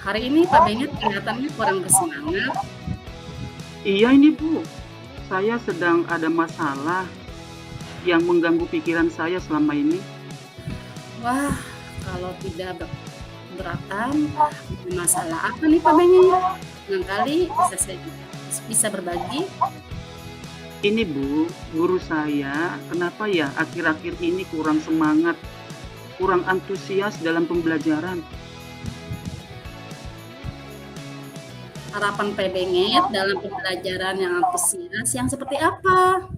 Hari ini Pak Bennett kelihatannya kurang bersemangat. Iya ini Bu, saya sedang ada masalah yang mengganggu pikiran saya selama ini. Wah, kalau tidak keberatan, masalah apa nih Pak Bennett? Barangkali bisa berbagi. Ini Bu, guru saya kenapa ya akhir-akhir ini kurang semangat, kurang antusias dalam pembelajaran. Harapan Pak Bennett dalam pembelajaran yang antusias yang seperti apa?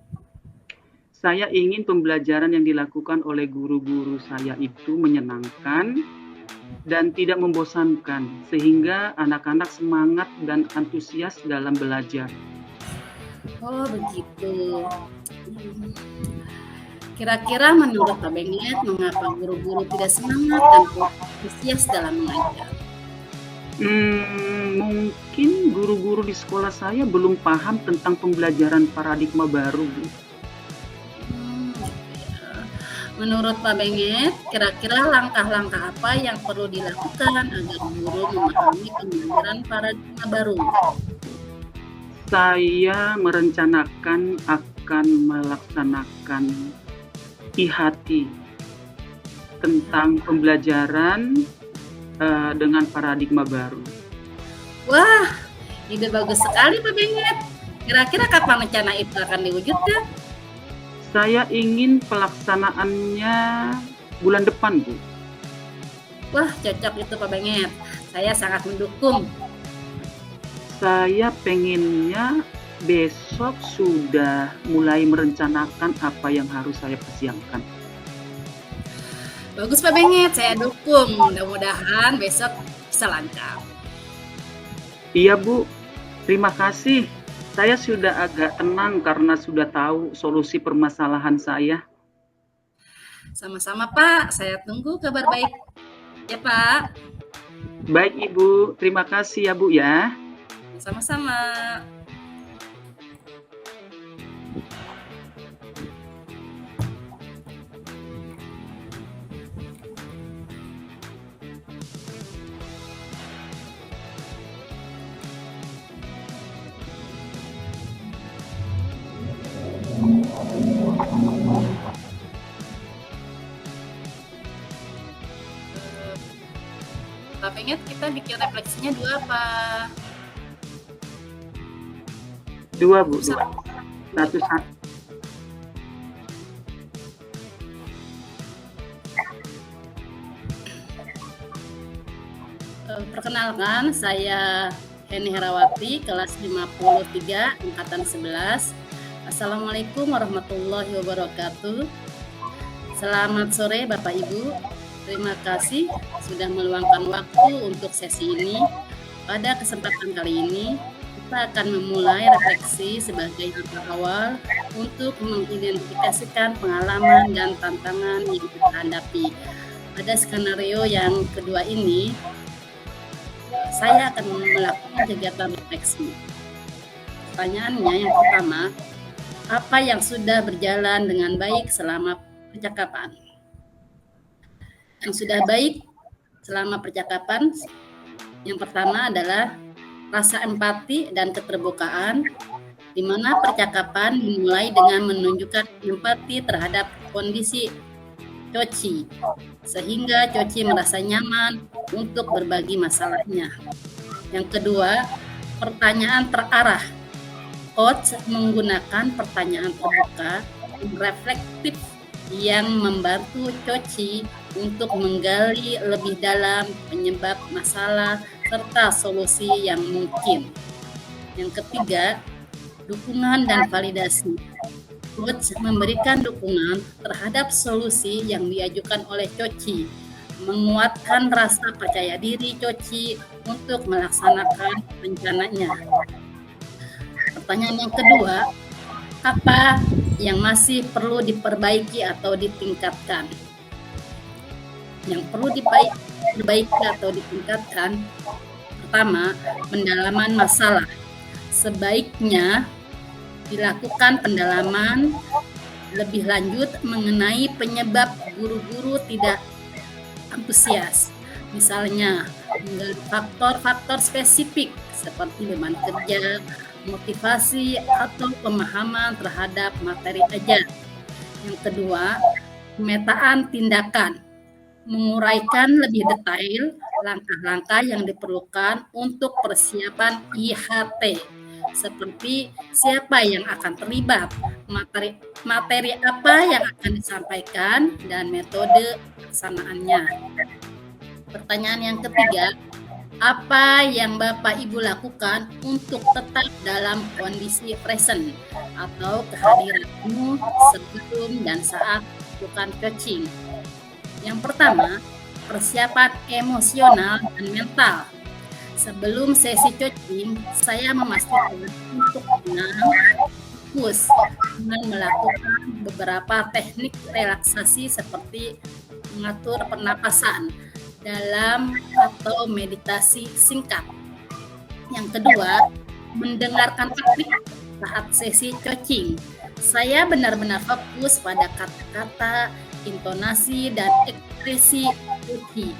Saya ingin pembelajaran yang dilakukan oleh guru-guru saya itu menyenangkan dan tidak membosankan, sehingga anak-anak semangat dan antusias dalam belajar. Oh, begitu. Kira-kira menurut Pak Bennett, mengapa guru-guru tidak semangat dan antusias dalam mengajar? Mungkin guru-guru di sekolah saya belum paham tentang pembelajaran paradigma baru, Bu. Menurut Pak Bennett, kira-kira langkah-langkah apa yang perlu dilakukan agar guru memahami pembelajaran paradigma baru? Saya merencanakan akan melaksanakan IHT tentang pembelajaran dengan paradigma baru. Wah, ide bagus sekali Pak Bennett. Kira-kira kapan rencana itu akan diwujudkan? Saya ingin pelaksanaannya bulan depan, Bu. Wah, cocok itu Pak Bennett. Saya sangat mendukung. Saya pengennya besok sudah mulai merencanakan apa yang harus saya persiapkan. Bagus Pak Bennett, saya dukung. Mudah-mudahan besok bisa lancar. Iya Bu, terima kasih. Saya sudah agak tenang karena sudah tahu solusi permasalahan saya. Sama-sama Pak, saya tunggu kabar baik ya Pak. Baik Ibu, terima kasih ya Bu ya. Sama-sama. Pak Bennett, kita bikin refleksinya 2 apa? 2 Bu, 2. Satu. Perkenalkan, saya Heni Herawati, kelas 53, angkatan 11. Assalamualaikum warahmatullahi wabarakatuh. Selamat sore Bapak Ibu. Terima kasih sudah meluangkan waktu untuk sesi ini. Pada kesempatan kali ini, kita akan memulai refleksi sebagai langkah awal untuk mengidentifikasikan pengalaman dan tantangan yang kita hadapi. Pada skenario yang kedua ini, saya akan melakukan kegiatan refleksi. Pertanyaannya yang pertama, apa yang sudah berjalan dengan baik selama percakapan? Yang sudah baik selama percakapan, yang pertama adalah rasa empati dan keterbukaan, di mana percakapan dimulai dengan menunjukkan empati terhadap kondisi Coci, sehingga Coci merasa nyaman untuk berbagi masalahnya. Yang kedua, pertanyaan terarah. Coach menggunakan pertanyaan terbuka dan reflektif yang membantu Coci untuk menggali lebih dalam penyebab masalah serta solusi yang mungkin. Yang ketiga, dukungan dan validasi. Coach memberikan dukungan terhadap solusi yang diajukan oleh Coci, menguatkan rasa percaya diri Coci untuk melaksanakan rencananya. Pertanyaan yang kedua, apa yang masih perlu diperbaiki atau ditingkatkan? Yang perlu diperbaiki atau ditingkatkan, pertama, pendalaman masalah. Sebaiknya dilakukan pendalaman lebih lanjut mengenai penyebab guru-guru tidak antusias. Misalnya, dengan faktor-faktor spesifik seperti beban kerja, motivasi, atau pemahaman terhadap materi ajar. Yang kedua, pemetaan tindakan, menguraikan lebih detail langkah-langkah yang diperlukan untuk persiapan IHT, seperti siapa yang akan terlibat, materi apa yang akan disampaikan, dan metode pelaksanaannya. Pertanyaan yang ketiga, apa yang Bapak Ibu lakukan untuk tetap dalam kondisi present atau kehadiran penuh sebelum dan saat melakukan coaching? Yang pertama, persiapan emosional dan mental. Sebelum sesi coaching, saya memastikan untuk tenang, fokus dengan melakukan beberapa teknik relaksasi seperti mengatur pernapasan dalam atau meditasi singkat. Yang kedua, mendengarkan aktif saat sesi coaching. Saya benar-benar fokus pada kata-kata, intonasi, dan ekspresi coaching.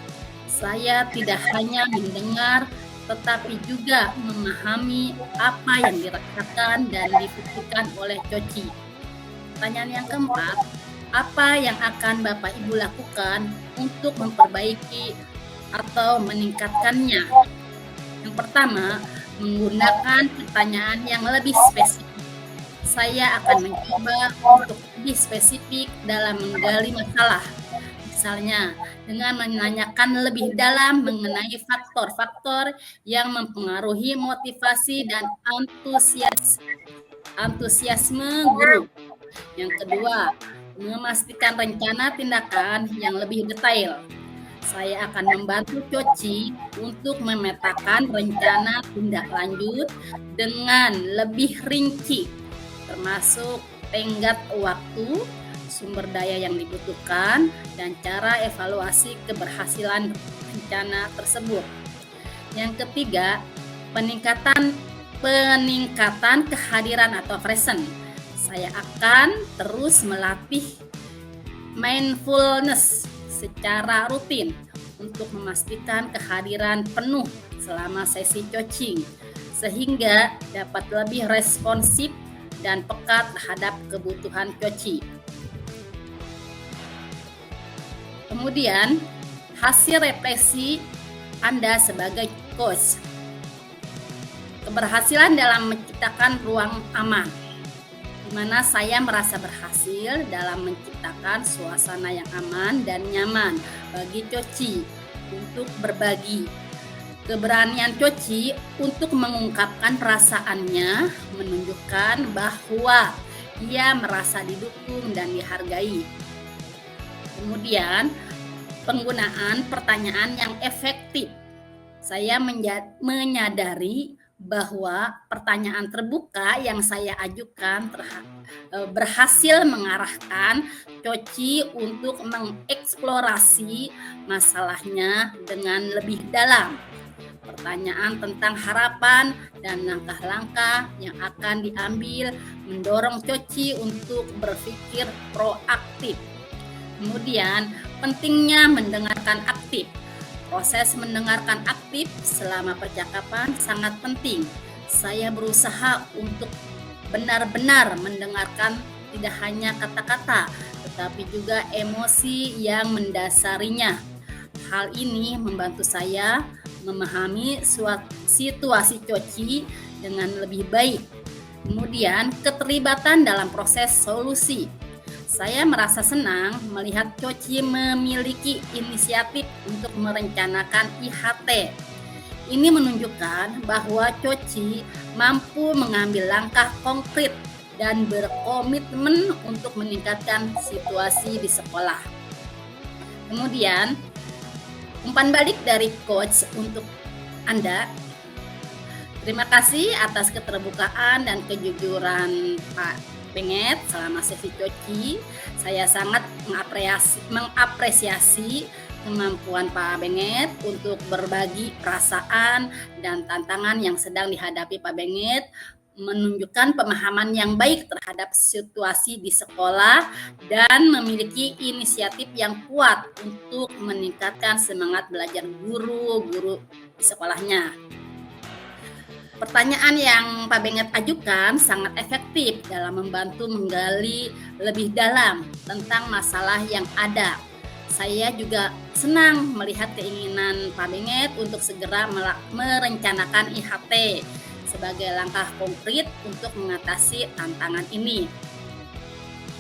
Saya tidak hanya mendengar, tetapi juga memahami apa yang dirasakan dan dipikirkan oleh coaching. Pertanyaan yang keempat, apa yang akan Bapak Ibu lakukan untuk memperbaiki atau meningkatkannya? Yang pertama, menggunakan pertanyaan yang lebih spesifik. Saya akan mencoba untuk lebih spesifik dalam menggali masalah. Misalnya, dengan menanyakan lebih dalam mengenai faktor-faktor yang mempengaruhi motivasi dan antusiasme guru. Yang kedua, memastikan rencana tindakan yang lebih detail. Saya akan membantu coaching untuk memetakan rencana tindak lanjut dengan lebih rinci, termasuk tenggat waktu, sumber daya yang dibutuhkan, dan cara evaluasi keberhasilan rencana tersebut. Yang ketiga, peningkatan kehadiran atau present. Saya akan terus melatih mindfulness secara rutin untuk memastikan kehadiran penuh selama sesi coaching, sehingga dapat lebih responsif dan peka terhadap kebutuhan coaching. Kemudian, hasil refleksi Anda sebagai coach. Keberhasilan dalam menciptakan ruang aman, di mana saya merasa berhasil dalam menciptakan suasana yang aman dan nyaman bagi coaching untuk berbagi. Keberanian coaching untuk mengungkapkan perasaannya menunjukkan bahwa ia merasa didukung dan dihargai. Kemudian, penggunaan pertanyaan yang efektif. Saya menyadari bahwa pertanyaan terbuka yang saya ajukan berhasil mengarahkan coaching untuk mengeksplorasi masalahnya dengan lebih dalam. Pertanyaan tentang harapan dan langkah-langkah yang akan diambil mendorong coaching untuk berpikir proaktif. Kemudian, pentingnya mendengarkan aktif. Proses mendengarkan aktif selama percakapan sangat penting. Saya berusaha untuk benar-benar mendengarkan tidak hanya kata-kata, tetapi juga emosi yang mendasarinya. Hal ini membantu saya memahami situasi coaching dengan lebih baik. Kemudian, keterlibatan dalam proses solusi. Saya merasa senang melihat coaching memiliki inisiatif untuk merencanakan IHT. Ini menunjukkan bahwa coaching mampu mengambil langkah konkret dan berkomitmen untuk meningkatkan situasi di sekolah. Kemudian, umpan balik dari coach untuk Anda. Terima kasih atas keterbukaan dan kejujuran Pak Benget selama sesi coaching. Saya sangat mengapresiasi kemampuan Pak Benget untuk berbagi perasaan dan tantangan yang sedang dihadapi Pak Benget menunjukkan pemahaman yang baik terhadap situasi di sekolah dan memiliki inisiatif yang kuat untuk meningkatkan semangat belajar guru-guru di sekolahnya. Pertanyaan yang Pak Benget ajukan sangat efektif dalam membantu menggali lebih dalam tentang masalah yang ada. Saya juga senang melihat keinginan Pak Benget untuk segera merencanakan IHT sebagai langkah konkret untuk mengatasi tantangan ini.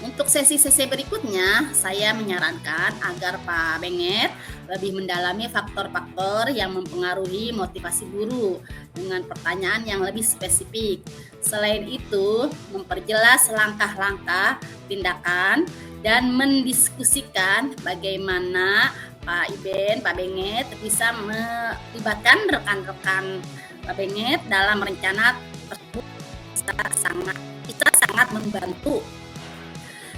Untuk sesi-sesi berikutnya, saya menyarankan agar Pak Benget lebih mendalami faktor-faktor yang mempengaruhi motivasi guru dengan pertanyaan yang lebih spesifik. Selain itu, memperjelas langkah-langkah tindakan dan mendiskusikan bagaimana Pak Iben, Pak Benget bisa melibatkan rekan-rekan Pak Benget dalam rencana tersebut bisa sangat membantu.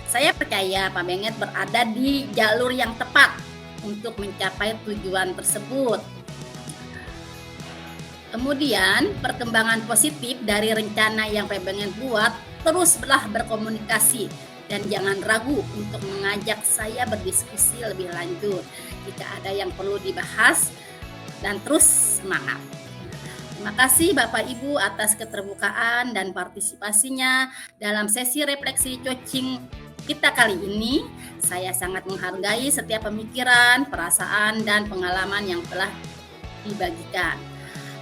Saya percaya Pak Benget berada di jalur yang tepat untuk mencapai tujuan tersebut. Kemudian, perkembangan positif dari rencana yang Pak Benget buat, teruslah berkomunikasi dan jangan ragu untuk mengajak saya berdiskusi lebih lanjut jika ada yang perlu dibahas, dan terus semangat. Terima kasih Bapak Ibu atas keterbukaan dan partisipasinya dalam sesi refleksi coaching kita kali ini. Saya sangat menghargai setiap pemikiran, perasaan, dan pengalaman yang telah dibagikan.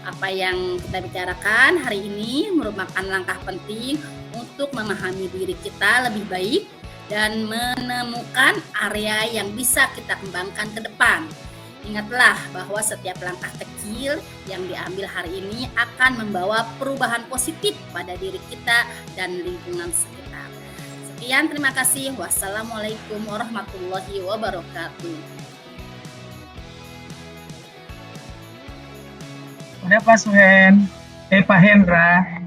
Apa yang kita bicarakan hari ini merupakan langkah penting untuk memahami diri kita lebih baik dan menemukan area yang bisa kita kembangkan ke depan. Ingatlah bahwa setiap langkah kecil yang diambil hari ini akan membawa perubahan positif pada diri kita dan lingkungan sekitar. Sekian, terima kasih. Wassalamualaikum warahmatullahi wabarakatuh. Ada Pak Suhen, Pak Hendra.